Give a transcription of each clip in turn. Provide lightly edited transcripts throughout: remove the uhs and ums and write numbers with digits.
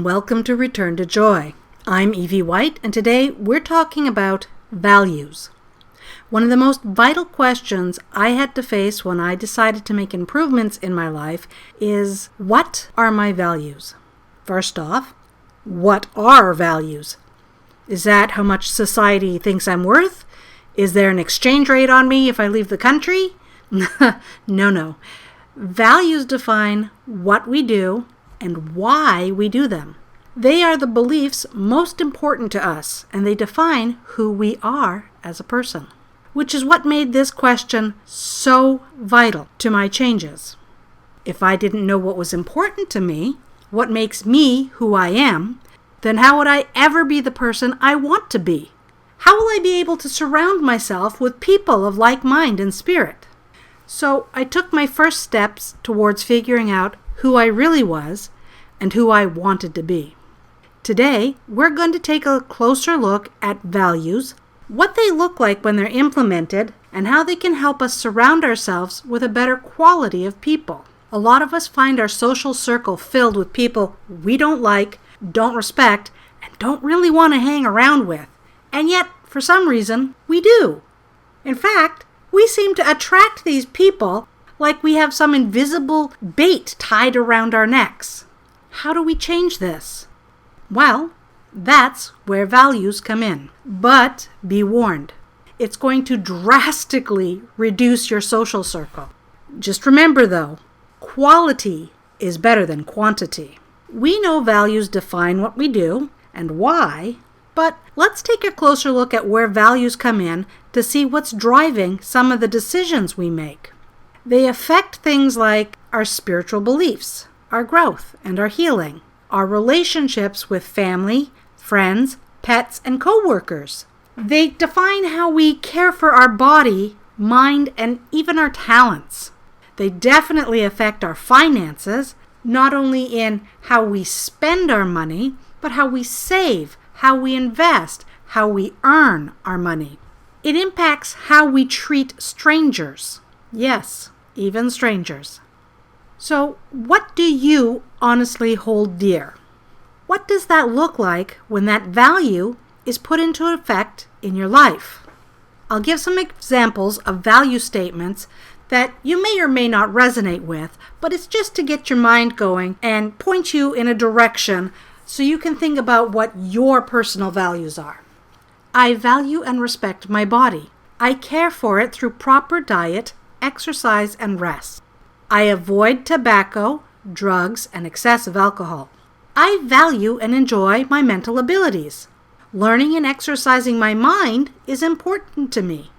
welcome to Return to Joy. I'm Evie White, and today we're talking about values. One of the most vital questions I had to face when I decided to make improvements in my life is, what are my values? First off, what are values? Is that how much society thinks I'm worth? Is there an exchange rate on me if I leave the country? No. Values define what we do and why we do them. They are the beliefs most important to us, and they define who we are as a person, which is what made this question so vital to my changes. If I didn't know what was important to me, what makes me who I am, then how would I ever be the person I want to be? How will I be able to surround myself with people of like mind and spirit? So I took my first steps towards figuring out who I really was and who I wanted to be. Today, we're going to take a closer look at values, what they look like when they're implemented, and how they can help us surround ourselves with a better quality of people. A lot of us find our social circle filled with people we don't like, don't respect, and don't really want to hang around with. And yet, for some reason, we do. In fact, we seem to attract these people like we have some invisible bait tied around our necks. How do we change this? Well, that's where values come in. But be warned, it's going to drastically reduce your social circle. Just remember though, quality is better than quantity. We know values define what we do and why, but let's take a closer look at where values come in to see what's driving some of the decisions we make. They affect things like our spiritual beliefs, our growth and our healing, our relationships with family, friends, pets, and co-workers. They define how we care for our body, mind, and even our talents. They definitely affect our finances, not only in how we spend our money, but how we save, how we invest, how we earn our money. It impacts how we treat strangers. Yes, even strangers. So, what do you honestly hold dear? What does that look like when that value is put into effect in your life? I'll give some examples of value statements that you may or may not resonate with, but it's just to get your mind going and point you in a direction so you can think about what your personal values are. I value and respect my body. I care for it through proper diet, exercise, and rest. I avoid tobacco, drugs, and excessive alcohol. I value and enjoy my mental abilities. Learning and exercising my mind is important to me.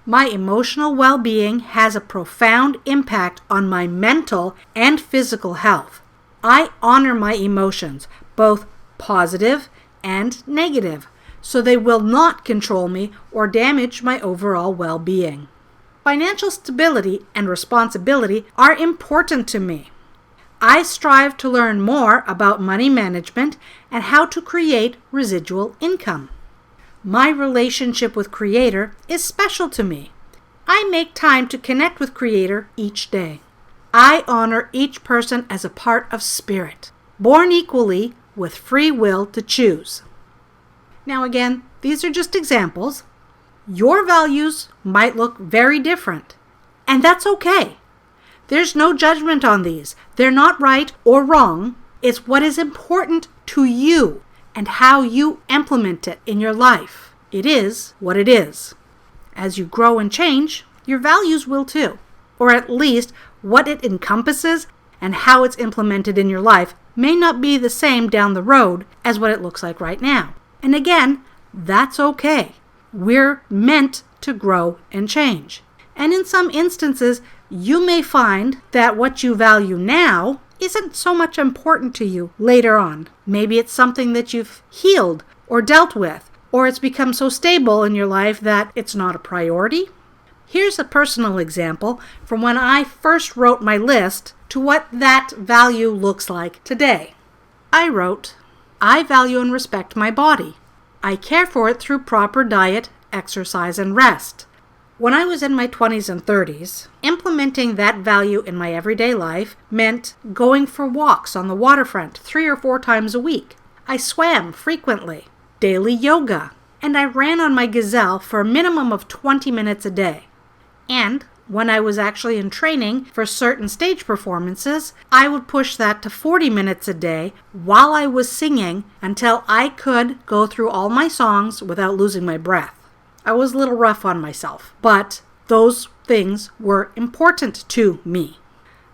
My emotional well-being has a profound impact on my mental and physical health. I honor my emotions, both positive and negative, so they will not control me or damage my overall well-being. Financial stability and responsibility are important to me. I strive to learn more about money management and how to create residual income. My relationship with Creator is special to me. I make time to connect with Creator each day. I honor each person as a part of spirit, born equally with free will to choose. Now again, these are just examples. Your values might look very different, and that's okay. There's no judgment on these. They're not right or wrong. It's what is important to you and how you implement it in your life. It is what it is. As you grow and change, your values will too, or at least what it encompasses and how it's implemented in your life may not be the same down the road as what it looks like right now. And again, that's okay. We're meant to grow and change. And in some instances, you may find that what you value now isn't so much important to you later on. Maybe it's something that you've healed or dealt with, or it's become so stable in your life that it's not a priority. Here's a personal example from when I first wrote my list to what that value looks like today. I wrote, I value and respect my body. I care for it through proper diet, exercise, and rest. When I was in my 20s and 30s, implementing that value in my everyday life meant going for walks on the waterfront 3 or 4 times a week. I swam frequently, daily yoga, and I ran on my gazelle for a minimum of 20 minutes a day. And when I was actually in training for certain stage performances, I would push that to 40 minutes a day while I was singing until I could go through all my songs without losing my breath. I was a little rough on myself, but those things were important to me.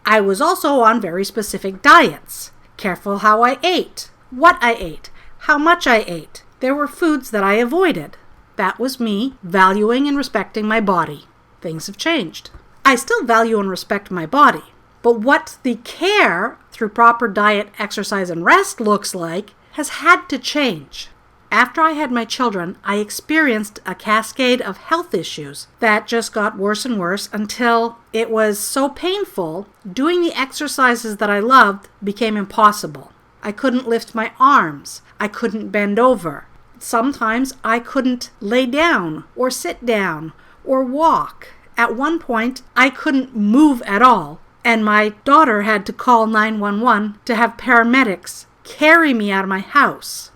I was also on very specific diets. Careful how I ate, what I ate, how much I ate. There were foods that I avoided. That was me valuing and respecting my body. Things have changed. I still value and respect my body, but what the care through proper diet, exercise, and rest looks like has had to change. After I had my children, I experienced a cascade of health issues that just got worse and worse until it was so painful, doing the exercises that I loved became impossible. I couldn't lift my arms. I couldn't bend over. Sometimes I couldn't lay down or sit down or walk. At one point, I couldn't move at all, and my daughter had to call 911 to have paramedics carry me out of my house.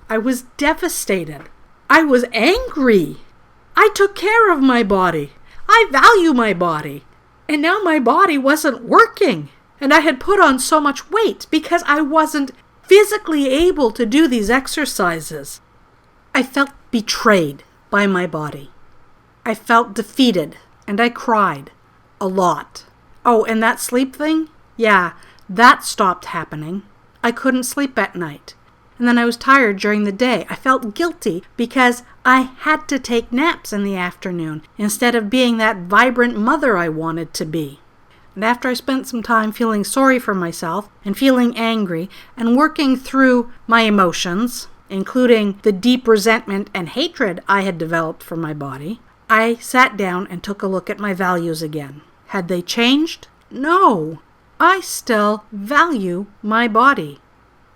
I was devastated. I was angry. I took care of my body. I value my body. And now my body wasn't working. And I had put on so much weight because I wasn't physically able to do these exercises. I felt betrayed by my body. I felt defeated, and I cried a lot. Oh, and that sleep thing? Yeah, that stopped happening. I couldn't sleep at night. And then I was tired during the day. I felt guilty because I had to take naps in the afternoon instead of being that vibrant mother I wanted to be. And after I spent some time feeling sorry for myself and feeling angry and working through my emotions, including the deep resentment and hatred I had developed for my body, I sat down and took a look at my values again. Had they changed? No. I still value my body.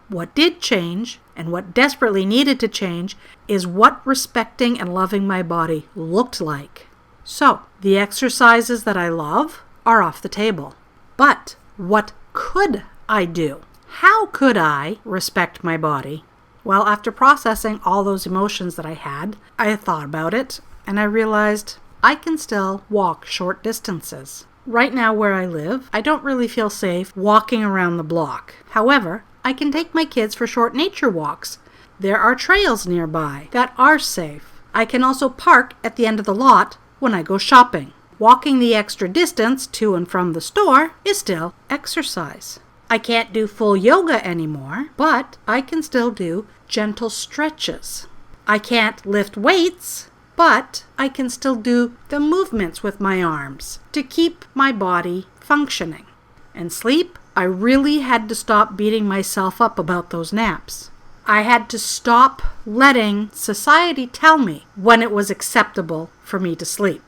What did change, and what desperately needed to change, is what respecting and loving my body looked like. So, the exercises that I love are off the table. But what could I do? How could I respect my body? Well, after processing all those emotions that I had, I thought about it, and I realized I can still walk short distances. Right now where I live, I don't really feel safe walking around the block. However, I can take my kids for short nature walks. There are trails nearby that are safe. I can also park at the end of the lot when I go shopping. Walking the extra distance to and from the store is still exercise. I can't do full yoga anymore, but I can still do gentle stretches. I can't lift weights, but I can still do the movements with my arms to keep my body functioning. And sleep, I really had to stop beating myself up about those naps. I had to stop letting society tell me when it was acceptable for me to sleep.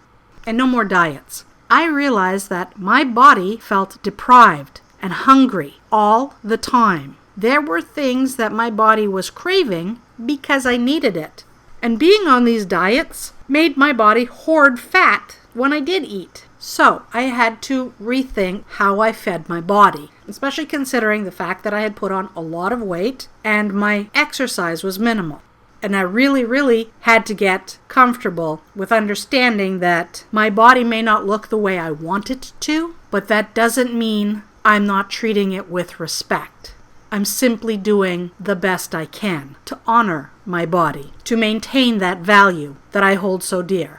And no more diets. I realized that my body felt deprived and hungry all the time. There were things that my body was craving because I needed it. And being on these diets made my body hoard fat when I did eat. So I had to rethink how I fed my body, especially considering the fact that I had put on a lot of weight and my exercise was minimal. And I really had to get comfortable with understanding that my body may not look the way I want it to, but that doesn't mean I'm not treating it with respect. I'm simply doing the best I can to honor my body, to maintain that value that I hold so dear.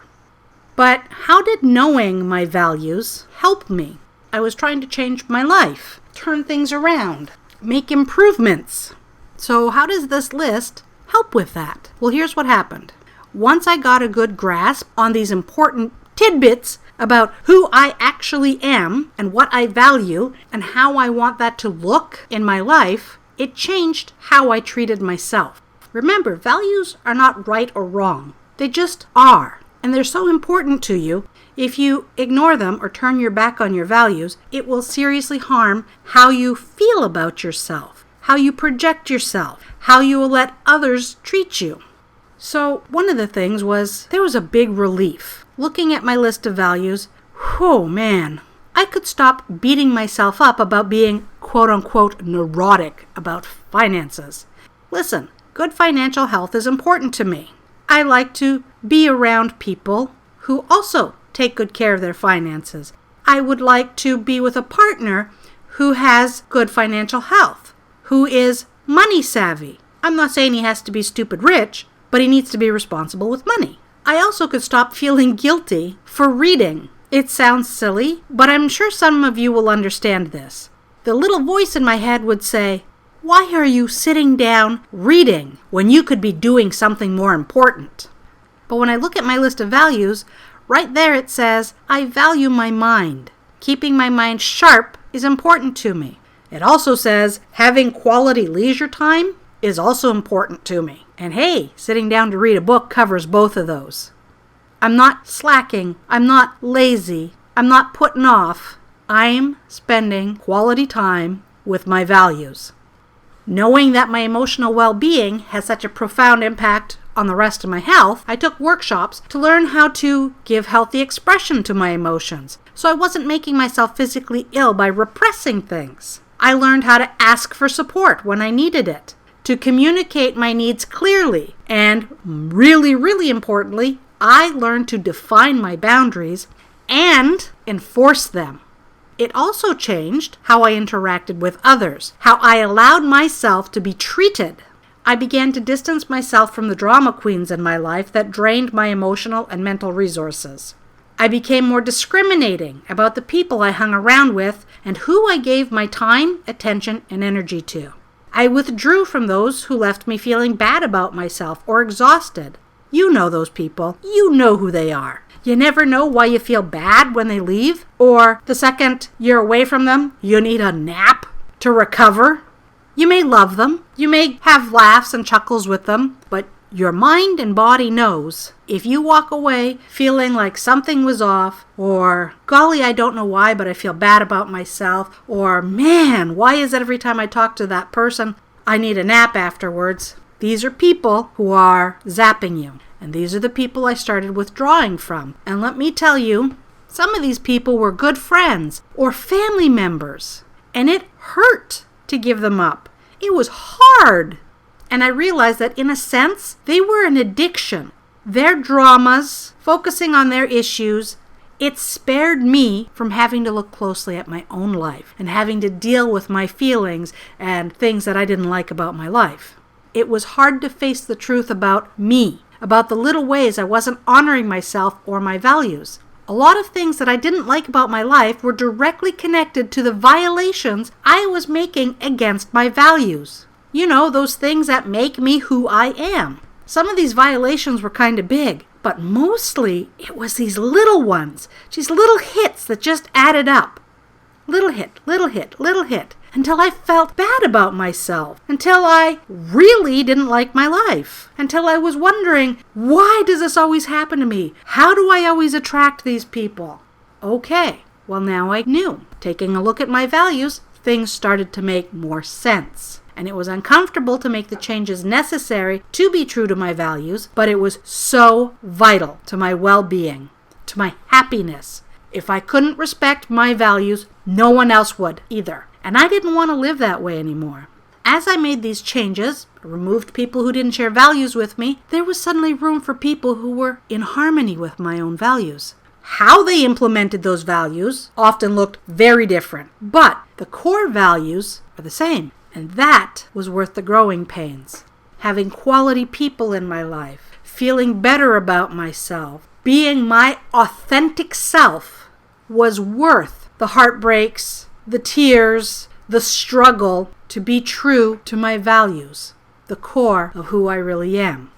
But how did knowing my values help me? I was trying to change my life, turn things around, make improvements. So how does this list help with that? Well, here's what happened. Once I got a good grasp on these important tidbits about who I actually am and what I value and how I want that to look in my life, it changed how I treated myself. Remember, values are not right or wrong. They just are. And they're so important to you. If you ignore them or turn your back on your values, it will seriously harm how you feel about yourself, how you project yourself, how you will let others treat you. So one of the things was there was a big relief looking at my list of values, oh man, I could stop beating myself up about being quote-unquote neurotic about finances. Listen, good financial health is important to me. I like to be around people who also take good care of their finances. I would like to be with a partner who has good financial health, who is money savvy. I'm not saying he has to be stupid rich, but he needs to be responsible with money. I also could stop feeling guilty for reading. It sounds silly, but I'm sure some of you will understand this. The little voice in my head would say, "Why are you sitting down reading when you could be doing something more important?" But when I look at my list of values, right there it says, I value my mind. Keeping my mind sharp is important to me. It also says having quality leisure time is also important to me. And hey, sitting down to read a book covers both of those. I'm not slacking. I'm not lazy. I'm not putting off. I'm spending quality time with my values. Knowing that my emotional well-being has such a profound impact on the rest of my health, I took workshops to learn how to give healthy expression to my emotions, so I wasn't making myself physically ill by repressing things. I learned how to ask for support when I needed it, to communicate my needs clearly, and really, really importantly, I learned to define my boundaries and enforce them. It also changed how I interacted with others, how I allowed myself to be treated. I began to distance myself from the drama queens in my life that drained my emotional and mental resources. I became more discriminating about the people I hung around with and who I gave my time, attention, and energy to. I withdrew from those who left me feeling bad about myself or exhausted. You know those people. You know who they are. You never know why you feel bad when they leave, or the second you're away from them, you need a nap to recover. You may love them, you may have laughs and chuckles with them, but your mind and body knows if you walk away feeling like something was off, or golly, I don't know why, but I feel bad about myself, or man, why is it every time I talk to that person, I need a nap afterwards? These are people who are zapping you. And these are the people I started withdrawing from. And let me tell you, some of these people were good friends or family members. And it hurt to give them up. It was hard. And I realized that in a sense, they were an addiction. Their dramas, focusing on their issues, it spared me from having to look closely at my own life and having to deal with my feelings and things that I didn't like about my life. It was hard to face the truth about me, about the little ways I wasn't honoring myself or my values. A lot of things that I didn't like about my life were directly connected to the violations I was making against my values. You know, those things that make me who I am. Some of these violations were kind of big, but mostly it was these little ones, these little hits that just added up. Little hit, little hit, little hit. Until I felt bad about myself, until I really didn't like my life, until I was wondering, why does this always happen to me? How do I always attract these people? Okay, well now I knew. Taking a look at my values, things started to make more sense. And it was uncomfortable to make the changes necessary to be true to my values, but it was so vital to my well-being, to my happiness. If I couldn't respect my values, no one else would either. And I didn't want to live that way anymore. As I made these changes, removed people who didn't share values with me, there was suddenly room for people who were in harmony with my own values. How they implemented those values often looked very different, but the core values are the same. And that was worth the growing pains. Having quality people in my life, feeling better about myself, being my authentic self was worth the heartbreaks, the tears, the struggle to be true to my values, the core of who I really am.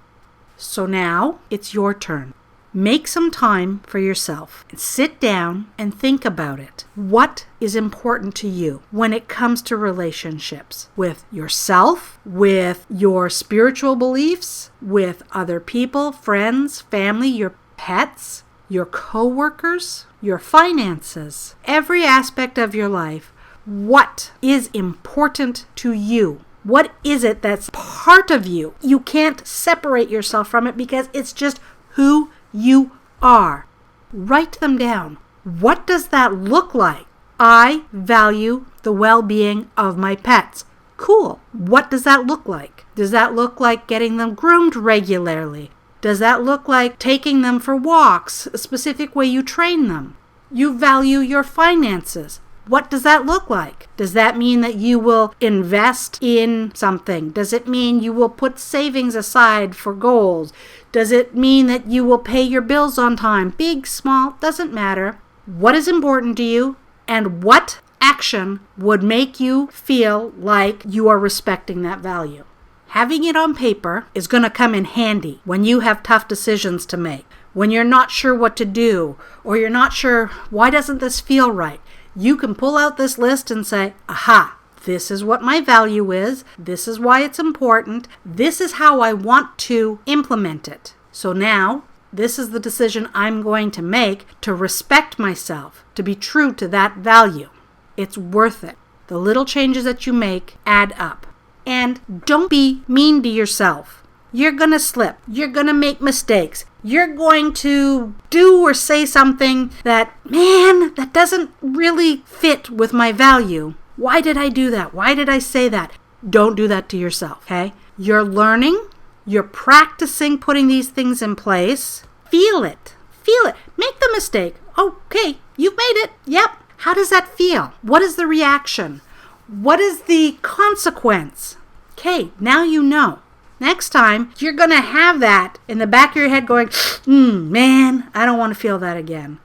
So now it's your turn. Make some time for yourself and sit down and think about it. What is important to you when it comes to relationships with yourself, with your spiritual beliefs, with other people, friends, family, your pets, your co-workers, your finances, every aspect of your life. What is important to you? What is it that's part of you? You can't separate yourself from it because it's just who you are. Write them down. What does that look like? I value the well-being of my pets. Cool. What does that look like? Does that look like getting them groomed regularly? Does that look like taking them for walks, a specific way you train them? You value your finances. What does that look like? Does that mean that you will invest in something? Does it mean you will put savings aside for goals? Does it mean that you will pay your bills on time? Big, small, doesn't matter. What is important to you and what action would make you feel like you are respecting that value? Having it on paper is going to come in handy when you have tough decisions to make, when you're not sure what to do, or you're not sure, why doesn't this feel right? You can pull out this list and say, aha, this is what my value is. This is why it's important. This is how I want to implement it. So now, this is the decision I'm going to make to respect myself, to be true to that value. It's worth it. The little changes that you make add up. And don't be mean to yourself. You're going to slip. You're going to make mistakes. You're going to do or say something that, man, that doesn't really fit with my value. Why did I do that? Why did I say that? Don't do that to yourself, okay? You're learning. You're practicing putting these things in place. Feel it. Feel it. Make the mistake. Okay, you've made it. Yep. How does that feel? What is the reaction? What is the consequence? Okay, now you know. Next time, you're going to have that in the back of your head going, man, I don't want to feel that again.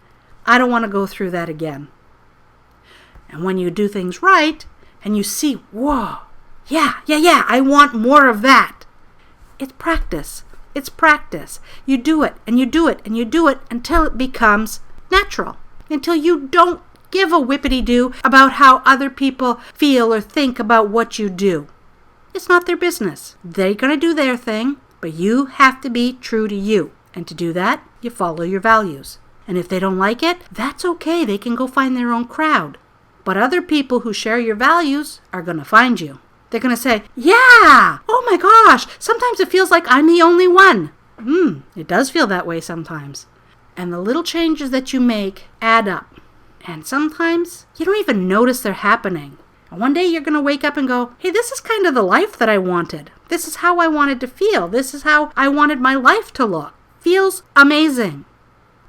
I don't want to go through that again. And when you do things right and you see, whoa, yeah, I want more of that. It's practice. It's practice. You do it and you do it and you do it until it becomes natural. Until you don't give a whippity-doo about how other people feel or think about what you do. It's not their business. They're going to do their thing, but you have to be true to you. And to do that, you follow your values. And if they don't like it, that's okay. They can go find their own crowd. But other people who share your values are going to find you. They're going to say, yeah, oh my gosh, sometimes it feels like I'm the only one. It does feel that way sometimes. And the little changes that you make add up. And sometimes you don't even notice they're happening. And one day you're going to wake up and go, hey, this is kind of the life that I wanted. This is how I wanted to feel. This is how I wanted my life to look. Feels amazing.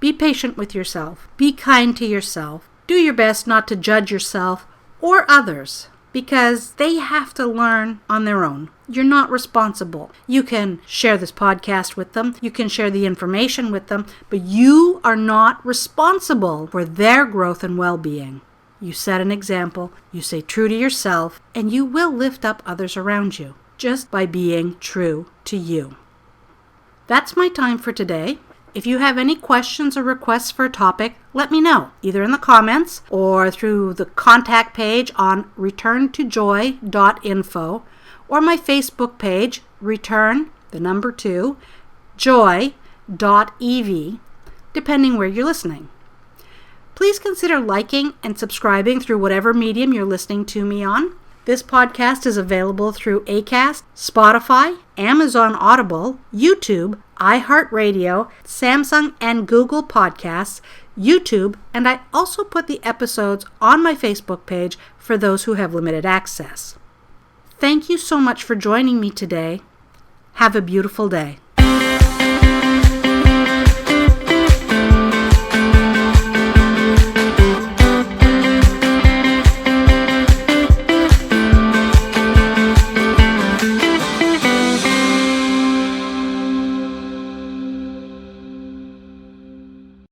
Be patient with yourself. Be kind to yourself. Do your best not to judge yourself or others because they have to learn on their own. You're not responsible. You can share this podcast with them. You can share the information with them, but you are not responsible for their growth and well-being. You set an example, you stay true to yourself, and you will lift up others around you just by being true to you. That's my time for today. If you have any questions or requests for a topic, let me know, either in the comments or through the contact page on returntojoy.info or my Facebook page, joy.evie, depending where you're listening. Please consider liking and subscribing through whatever medium you're listening to me on. This podcast is available through Acast, Spotify, Amazon Audible, YouTube, iHeartRadio, Samsung and Google Podcasts, YouTube, and I also put the episodes on my Facebook page for those who have limited access. Thank you so much for joining me today. Have a beautiful day.